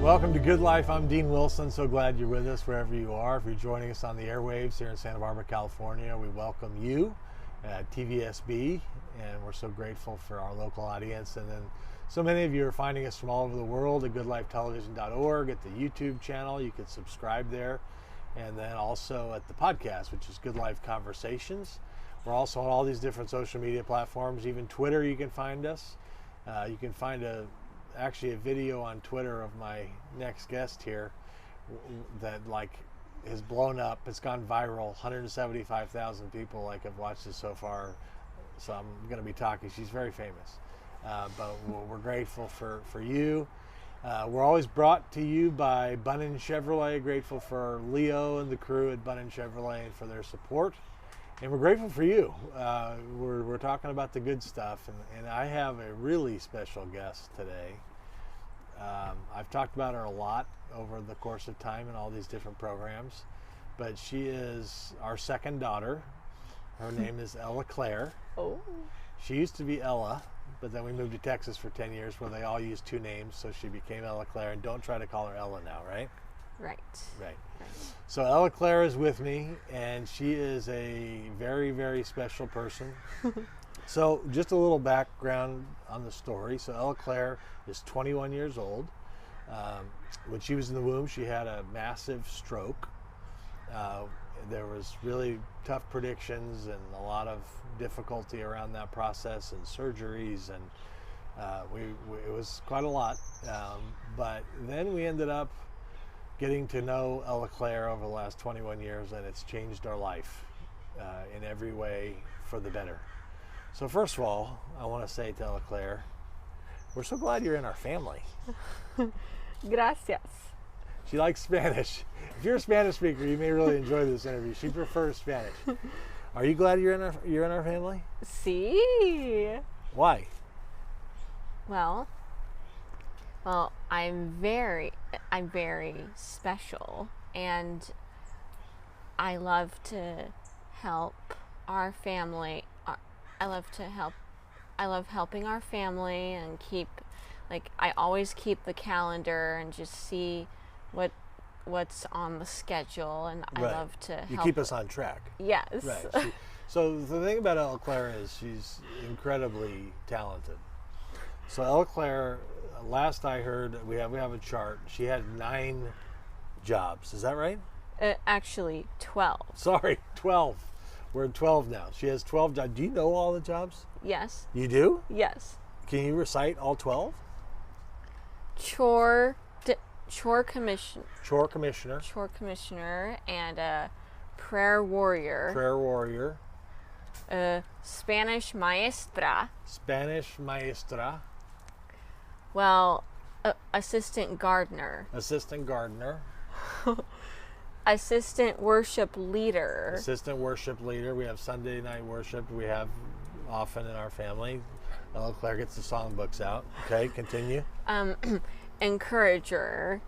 Welcome to Good Life. I'm Dean Wilson. So glad you're with us wherever you are. If you're joining us on the airwaves here in Santa Barbara, California, we welcome you at TVSB, and we're so grateful for our local audience. And then so many of you are finding us from all over the world at goodlifetelevision.org, at the YouTube channel. You can subscribe there. And then also at the podcast, which is Good Life Conversations. We're also on all these different social media platforms, even Twitter. You can find us. You can find actually a video on Twitter of my next guest here that has blown up. It's gone viral. 175,000 people have watched this so far. So I'm going to be talking. She's very famous, but we're grateful for you. We're always brought to you by Bunnin Chevrolet. Grateful for Leo and the crew at Bunnin Chevrolet and for their support. And we're grateful for you. We're talking about the good stuff, and I have a really special guest today. I've talked about her a lot over the course of time in all these different programs, but she is our second daughter. Her name is Ella Claire. Oh. She used to be Ella, but then we moved to Texas for 10 years where they all use two names, so she became Ella Claire. And don't try to call her Ella now, right? Right. So Ella Claire is with me, and she is a very, very special person. So just a little background on the story. So Ella Claire is 21 years old. When she was in the womb, she had a massive stroke. There was really tough predictions and a lot of difficulty around that process and surgeries, and it was quite a lot. But then we ended up getting to know Ella Claire over the last 21 years, and it's changed our life in every way for the better. So first of all, I want to say to Ella Claire, we're so glad you're in our family. Gracias. She likes Spanish. If you're a Spanish speaker, you may really enjoy this interview. She prefers Spanish. Are you glad you're in our family? Sí. Why? Well, I'm very special, and I love to help our family. I love helping our family and I always keep the calendar and just see what's on the schedule, and I love to help. You keep us on track. Yes. Right. So the thing about Ella Claire is she's incredibly talented. So Ella Claire, last I heard, we have a chart. She had 9 jobs. Is that right? Actually, 12. Sorry, 12. We're at 12 now. She has 12 jobs. Do you know all the jobs? Yes. You do? Yes. Can you recite all 12? Chore commissioner, and prayer warrior. Spanish maestra. Well, assistant gardener. Assistant worship leader. We have Sunday night worship. We have often in our family. Ella Claire gets the songbooks out. Okay, continue. Encourager.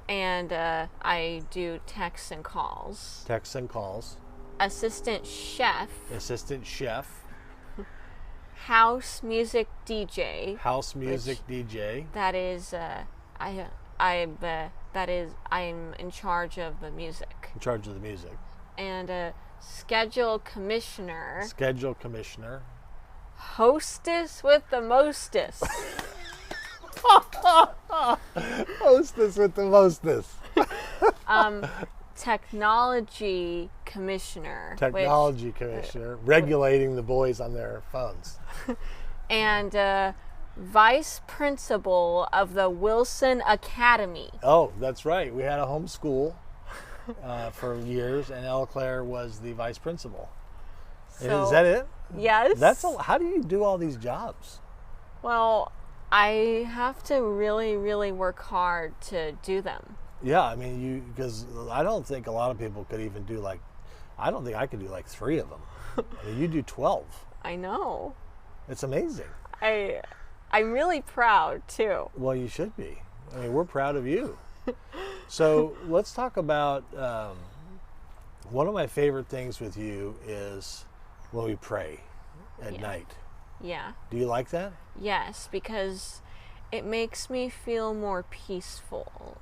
And I do texts and calls. Assistant chef. House music DJ. That is, I'm in charge of the music. And schedule commissioner. Hostess with the mostest. Technology commissioner. Regulating the boys on their phones. And vice principal of the Wilson Academy. Oh, that's right. We had a home school for years, and Ella Claire was the vice principal. So, is that it? Yes. How do you do all these jobs? Well, I have to really, really work hard to do them. Yeah, I mean, because I don't think a lot of people could even do I don't think I could do 3 of them. I mean, you do 12. I know. It's amazing. I'm really proud too. Well, you should be. I mean, we're proud of you. So let's talk about one of my favorite things with you is when we pray at night. Yeah. Do you like that? Yes, because it makes me feel more peaceful.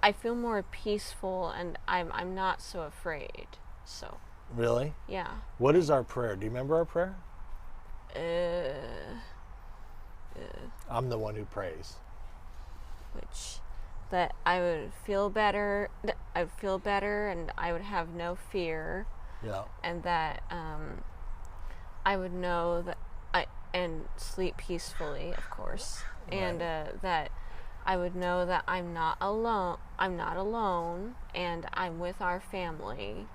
I feel more peaceful, and I'm not so afraid. So Really? yeah. What is our prayer? Do you remember our prayer? Uh, I'm the one who prays. which that I would feel better. I would feel better, and I would have no fear, Yeah. and that I would know that and sleep peacefully, of course, and that I would know that I'm not alone. I'm not alone, and I'm with our family.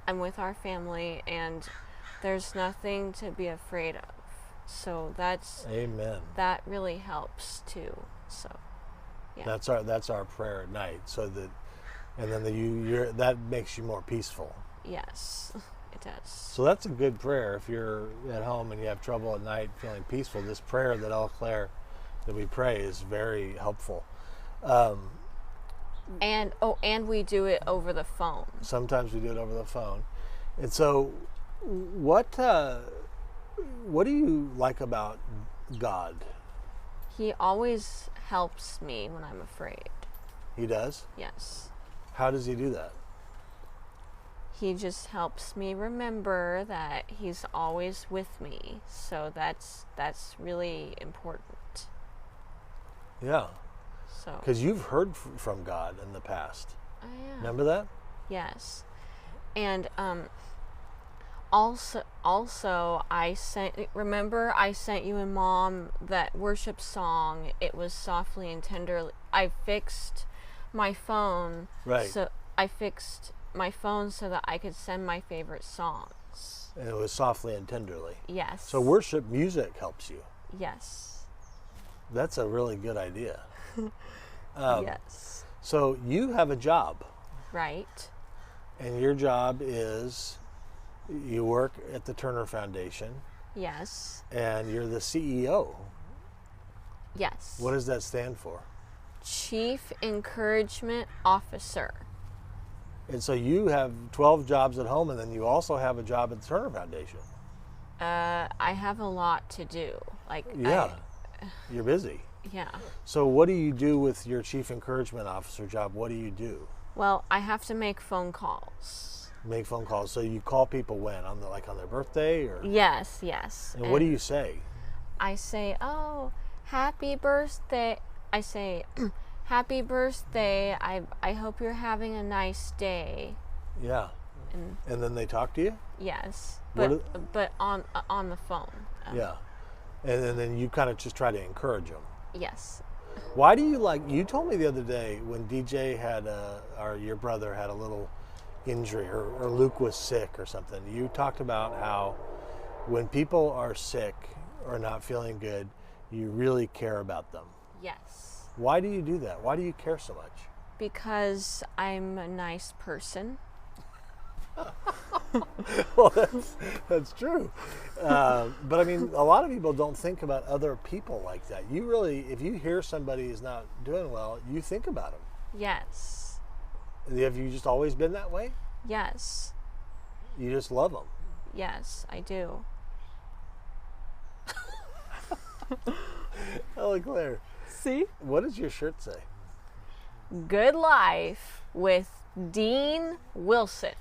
I'm with our family, and there's nothing to be afraid of. So Amen. that really helps too. So yeah. That's our prayer at night. So that, and then that makes you more peaceful. Yes, it does. So that's a good prayer. If you're at home and you have trouble at night feeling peaceful, this prayer that Eau Claire that we pray is very helpful. And we do it over the phone. Sometimes we do it over the phone. And so, what do you like about God? He always helps me when I'm afraid. He does? Yes. How does he do that? He just helps me remember that he's always with me. So that's really important. Yeah. So. Because you've heard from God in the past. Oh yeah. Remember that? Yes. And also I sent you and Mom that worship song. It was softly and tenderly. I fixed my phone. Right. So I fixed my phone so that I could send my favorite songs. And it was softly and tenderly. Yes. So worship music helps you. Yes. That's a really good idea. Yes. So you have a job. Right. And your job is you work at the Turner Foundation. Yes. And you're the CEO. Yes. What does that stand for? Chief Encouragement Officer. And so you have 12 jobs at home, and then you also have a job at the Turner Foundation. I have a lot to do. Yeah, you're busy. Yeah. So what do you do with your Chief Encouragement Officer job? What do you do? Well, I have to make phone calls. Make phone calls. So you call people when? On their birthday? Or? Yes, yes. And what do you say? I say, "Oh, happy birthday." I say, "Happy birthday. I hope you're having a nice day." Yeah. And then they talk to you? Yes. But on the phone. Yeah. And then you kind of just try to encourage them. Yes. Why do you you told me the other day when DJ or your brother had a little injury or Luke was sick or something, you talked about how when people are sick or not feeling good, you really care about them. Yes. Why do you do that? Why do you care so much? Because I'm a nice person. Well, that's true. But I mean, a lot of people don't think about other people like that. You really, if you hear somebody is not doing well, you think about them. Yes. Have you just always been that way? Yes. You just love them. Yes, I do. Oh, Claire. See? What does your shirt say? Good life with Dean Wilson.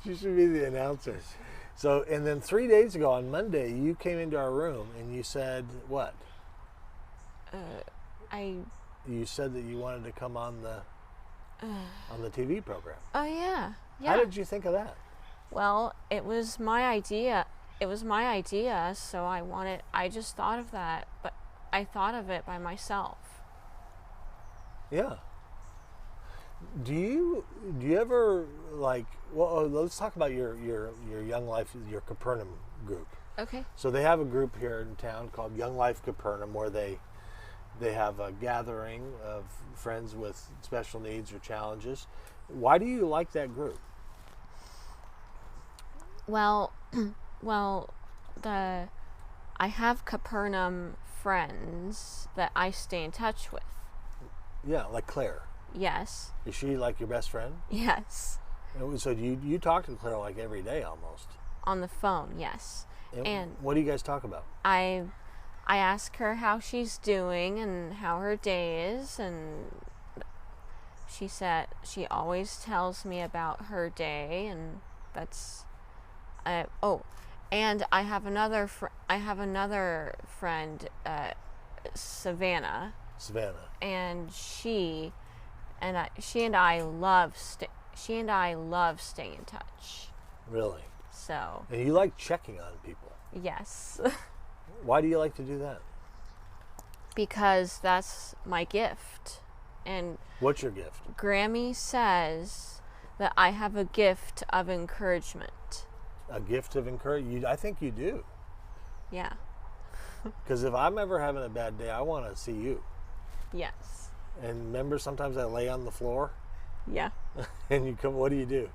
You should be the announcer. So, and then 3 days ago on Monday, you came into our room and you said what? You said that you wanted to come on the TV program. Oh yeah. How did you think of that? Well, it was my idea. So I just thought of that, but I thought of it by myself. Yeah. Do you ever let's talk about your Young Life, your Capernaum group. Okay. So they have a group here in town called Young Life Capernaum where they have a gathering of friends with special needs or challenges. Why do you like that group? Well, I have Capernaum friends that I stay in touch with. Yeah, like Claire. Yes. Is she like your best friend? Yes. And so you talk to Claire like every day almost. On the phone, yes. And what do you guys talk about? I I ask her how she's doing and how her day is, and she said she always tells me about her day, and that's and I have another friend, Savannah, and she and I love staying in touch. Really? So. And you like checking on people. Yes. Why do you like to do that? Because that's my gift. And what's your gift? Grammy says that I have a gift of encouragement. A gift of encouragement? I think you do. Yeah. Because if I'm ever having a bad day, I want to see you. Yes. And remember, sometimes I lay on the floor. Yeah. And you come. What do?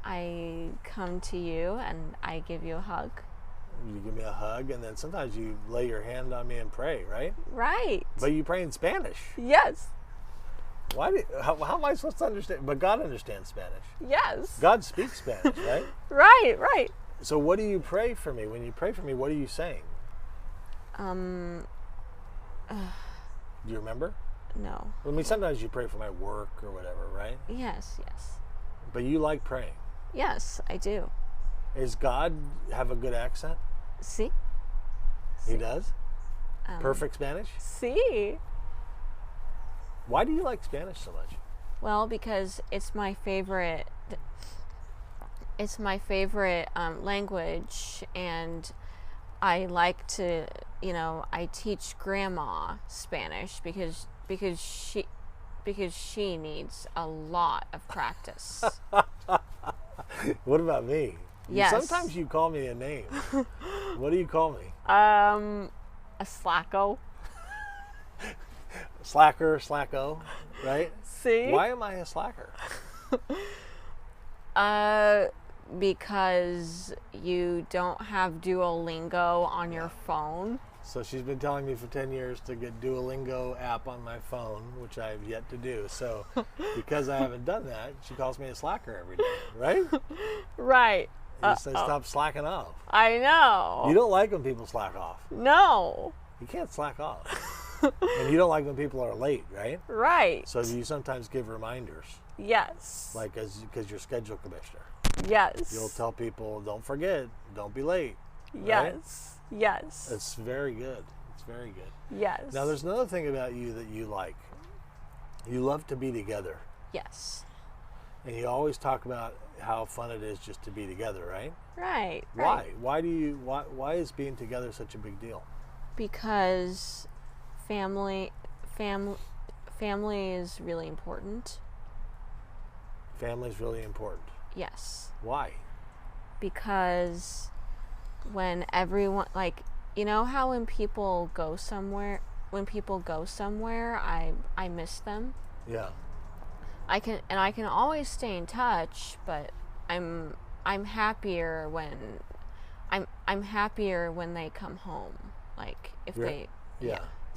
I come to you and I give you a hug. You give me a hug, and then sometimes you lay your hand on me and pray, right? Right. But you pray in Spanish. Yes. Why? How am I supposed to understand? But God understands Spanish. Yes. God speaks Spanish, right? Right. So what do you pray for me? When you pray for me, what are you saying? Do you remember? No. I mean, sometimes you pray for my work or whatever, right? Yes. But you like praying. Yes, I do. Does God have a good accent? Sí. He does? Perfect Spanish? Sí. Why do you like Spanish so much? Well, because it's my favorite. It's my favorite language, and I like to, I teach Grandma Spanish because she needs a lot of practice. What about me? Yes. Sometimes you call me a name. What do you call me? A slacko. Slacko, right? See? Why am I a slacker? Because you don't have Duolingo on your phone. So she's been telling me for 10 years to get Duolingo app on my phone, which I have yet to do. So because I haven't done that, she calls me a slacker every day, right? Right. You say stop slacking off. I know. You don't like when people slack off. No. You can't slack off. And you don't like when people are late, right? Right. So you sometimes give reminders. Yes. Like because you're schedule commissioner. Yes. You'll tell people, don't forget, don't be late. Yes. Right? Yes. It's very good. It's very good. Yes. Now there's another thing about you that you like. You love to be together. Yes. And you always talk about how fun it is just to be together, right? Right. Why? Why is being together such a big deal? Because family is really important. Family's really important. Yes. Why? Because when everyone, how when people go somewhere, I miss them. Yeah. I can always stay in touch, but I'm happier when they come home. Like if you're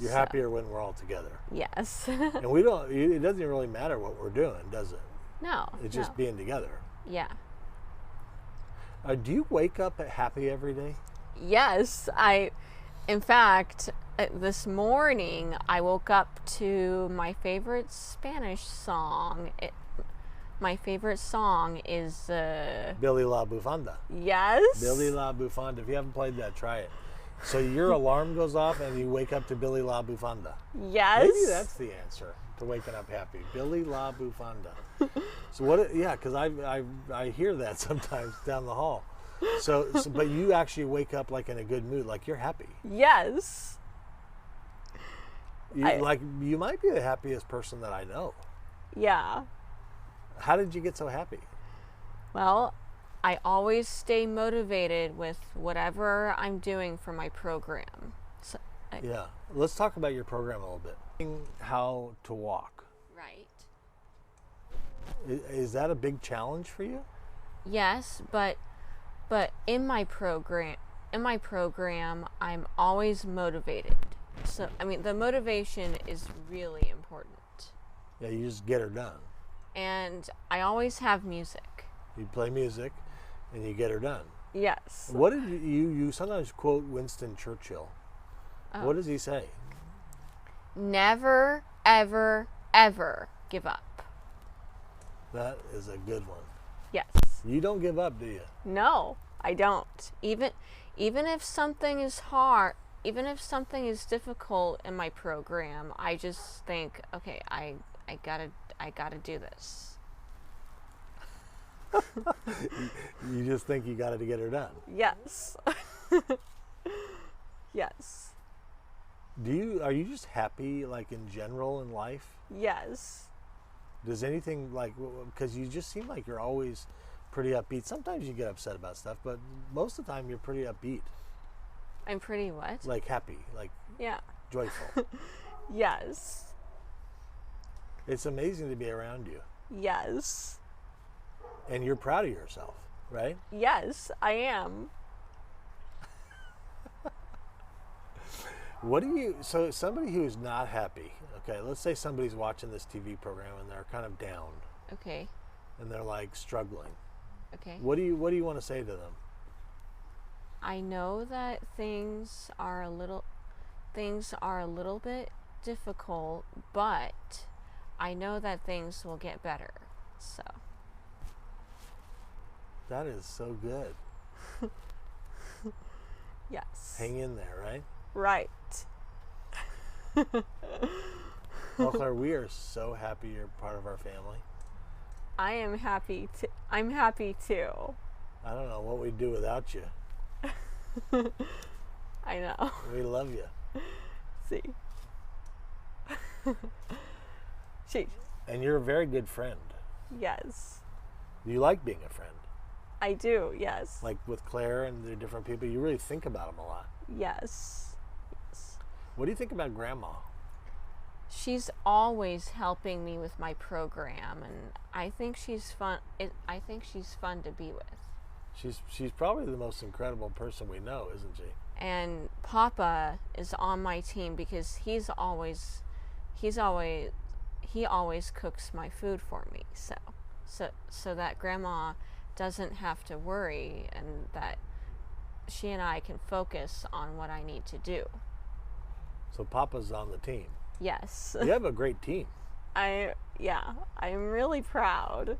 happier when we're all together. Yes. And it doesn't really matter what we're doing, does it? No. It's just being together. Yeah. Do you wake up happy every day? Yes. In fact, this morning I woke up to my favorite Spanish song. My favorite song is Billy La Bufanda. Yes. Billy La Bufanda. If you haven't played that, try it. So your alarm goes off and you wake up to Billy La Bufanda. Yes. Maybe that's the answer to waking up happy. Billy La Bufanda. So what? Yeah, because I hear that sometimes down the hall. So, but you actually wake up like in a good mood, like you're happy. Yes. You might be the happiest person that I know. Yeah. How did you get so happy? Well, I always stay motivated with whatever I'm doing for my program. So, yeah. Let's talk about your program a little bit. How to walk. Right. Is that a big challenge for you? Yes, but in my program, I'm always motivated. So, the motivation is really important. Yeah, you just get her done. And I always have music. You play music and you get her done. Yes. What did you sometimes quote Winston Churchill? Oh. What does he say? Never, ever, ever give up. That is a good one. Yes. You don't give up, do you? No, I don't. Even if something is hard, even if something is difficult in my program, I just think, okay, I gotta do this. You just think you got to get her done. Yes. Yes. Are you just happy, like, in general in life? Yes. Does anything, like, because you just seem like you're always pretty upbeat. Sometimes you get upset about stuff, but most of the time you're pretty upbeat. I'm pretty what? Like happy, like Yeah. joyful. Yes. It's amazing to be around you. Yes. And you're proud of yourself, right? Yes, I am. So somebody who's not happy, okay, let's say somebody's watching this TV program and they're kind of down Okay. and they're like struggling. Okay. What do you want to say to them? I know that things are a little bit difficult, but I know that things will get better. So. That is so good. Yes. Hang in there, right? Right. Well, Claire, we are so happy you're part of our family. I'm happy too. I don't know what we'd do without you. I know. We love you. See. Sheesh. And you're a very good friend. Yes. You like being a friend. I do, yes. Like with Claire and the different people, you really think about them a lot. Yes. What do you think about Grandma? She's always helping me with my program, and I think she's fun. I think she's fun to be with. She's probably the most incredible person we know, isn't she? And Papa is on my team because he always cooks my food for me. So that Grandma doesn't have to worry, and that she and I can focus on what I need to do. So Papa's on the team. Yes. You have a great team. I'm really proud.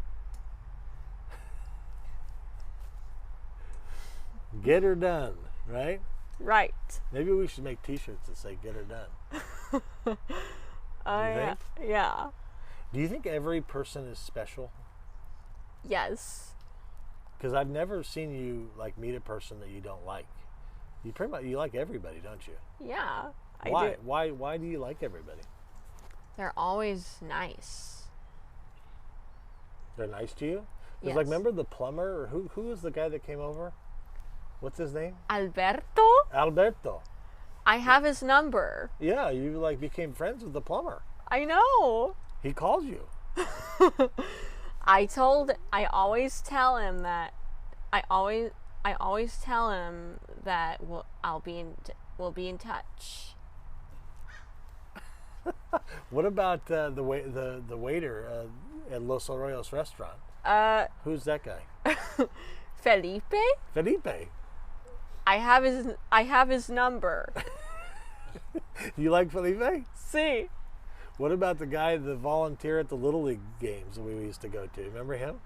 Get her done, right? Right. Maybe we should make t-shirts that say get her done. Yeah. Do you think every person is special? Yes. Because I've never seen you like meet a person that you don't like. You pretty much you like everybody, don't you? Yeah. Why? I do. Why do you like everybody? They're always nice. They're nice to you? Yes. Like, remember the plumber? Or who was the guy that came over? What's his name? Alberto? Alberto. I have his number. Yeah, you like became friends with the plumber. I know. He called you. I always tell him that we'll be in touch. What about the waiter at Los Arroyos restaurant? Who's that guy? Felipe? Felipe. I have his number. You like Felipe? See. What about the guy, the volunteer at the Little League games that we used to go to? Remember him?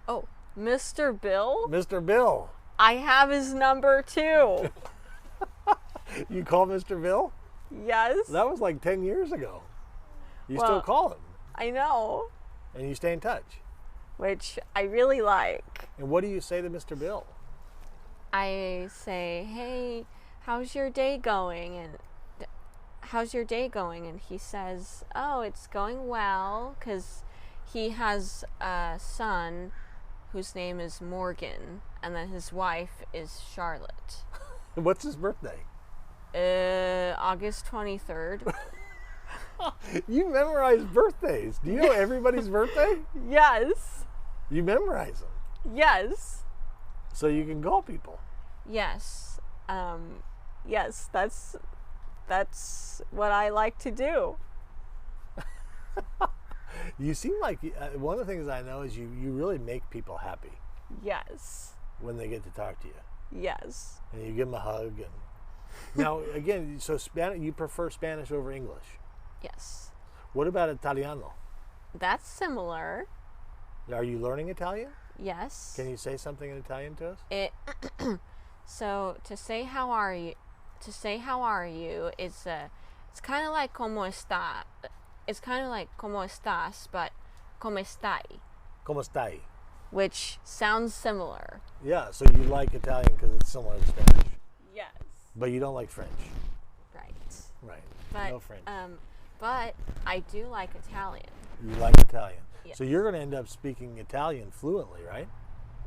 Oh, Mr. Bill? Mr. Bill. I have his number too. You call Mr. Bill? Yes. That was like 10 years ago. You Well, still call him. I know. And you stay in touch. Which I really like. And what do you say to Mr. Bill? I say, hey, how's your day going? And he says, oh, it's going well, because he has a son whose name is Morgan, and then his wife is Charlotte. What's his birthday? August 23rd. You memorize birthdays. Do you know everybody's birthday? Yes. You memorize them. Yes. So you can call people. Yes. Yes, that's what I like to do. You seem like, one of the things I know is you really make people happy Yes. when they get to talk to you. Yes. And you give them a hug. And now, again, so you prefer Spanish over English. Yes. What about Italiano? That's similar. Are you learning Italian? Yes. Can you say something in Italian to us? So to say how are you, it's kind of like como está. It's kind of like como estás, but como estai, Como stai? which sounds similar. Yeah, so you like Italian because it's similar to Spanish. Yes. But you don't like French. Right. Right. But No French. but I do like Italian. You like Italian. Yes. So you're going to end up speaking Italian fluently, right?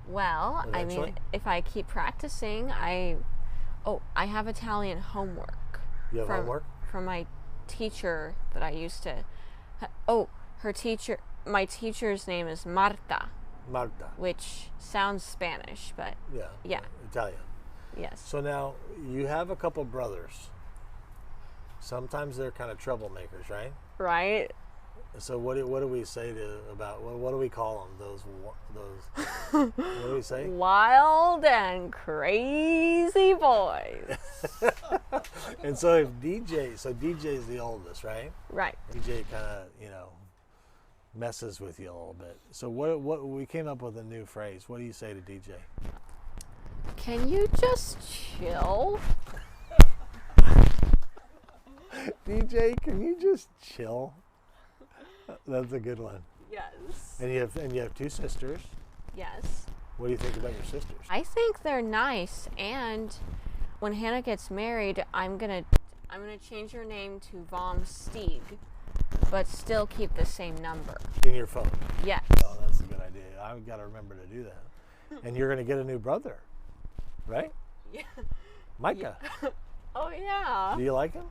Well, I Eventually? mean, if I keep practicing, I have Italian homework. You have homework? From my teacher that I used to. My teacher's name is Marta, Marta. which sounds Spanish, but Yeah. Italian. yes. So now you have a couple brothers. Sometimes they're kind of troublemakers, right? Right? So what do we say about what do we call them? Those what do we say? Wild and crazy boys. And so if DJ is the oldest, right? Right. DJ kind of messes with you a little bit. So what we came up with a new phrase. What do you say to DJ? Can you just chill? DJ, can you just chill? That's a good one. Yes. And you have two sisters. Yes. What do you think about your sisters? I think they're nice, and when Hannah gets married, I'm gonna change her name to Vom Stieg, but still keep the same number. In your phone. Yes. Oh, that's a good idea. I've got to remember to do that. And you're going to get a new brother, right? Yeah. Micah. Oh yeah. Do you like him?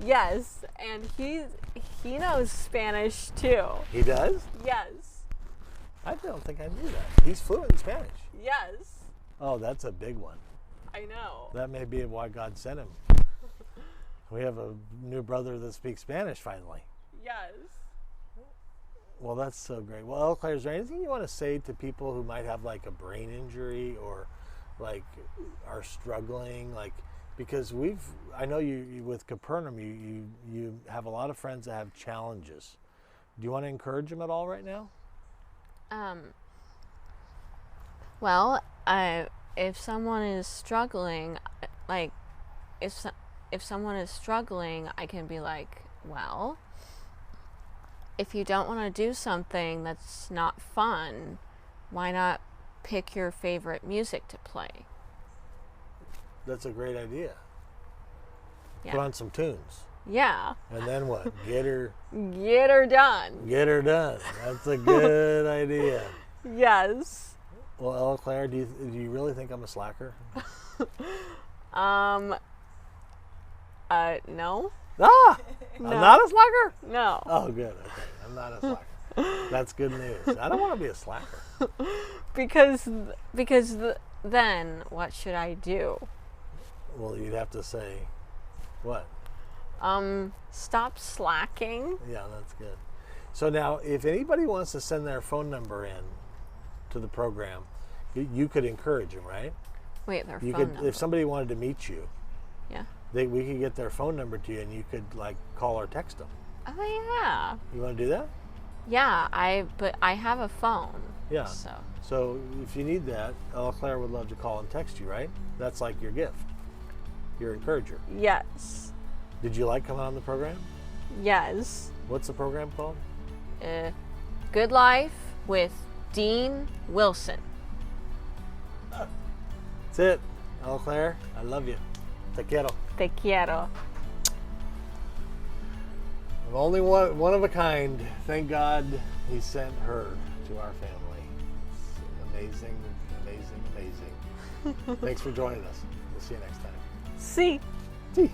Yes, and he knows Spanish too. He does? Yes. I don't think I knew that. He's fluent in Spanish. Yes. Oh, that's a big one. I know. That may be why God sent him. We have a new brother that speaks Spanish finally. Yes. Well, that's so great. Well, Claire, is there anything you want to say to people who might have like a brain injury or like are struggling? Like, because I know you with Capernaum, you have a lot of friends that have challenges. Do you want to encourage them at all right now? Well, if someone is struggling, like, if someone is struggling, I can be like, well, if you don't want to do something that's not fun, why not pick your favorite music to play? That's a great idea. Yeah. Put on some tunes. Yeah. And then what? Get her done. Get her done. That's a good idea. Yes. Well, Ella Claire, do you really think I'm a slacker? No. Ah! No. I'm not a slacker? No. Oh, good. Okay. I'm not a slacker. That's good news. I don't want to be a slacker. Because then what should I do? Well, you'd have to say, what? Stop slacking. Yeah, that's good. So now, if anybody wants to send their phone number in to the program, you could encourage them, right? Wait, their You phone could, number. if somebody wanted to meet you, Yeah. we could get their phone number to you, and you could like call or text them. Oh yeah. You want to do that? Yeah, but I have a phone. Yeah. So if you need that, Ella Claire would love to call and text you, right? That's like your gift, your encourager. yes. Did you like coming on the program? Yes. What's the program called? Good Life with Dean Wilson. That's it. Ella Claire, I love you. Te quiero. Te quiero. I'm only one of a kind. Thank God he sent her to our family. It's amazing, amazing, amazing. Thanks for joining us. We'll see you next time. Sí. See.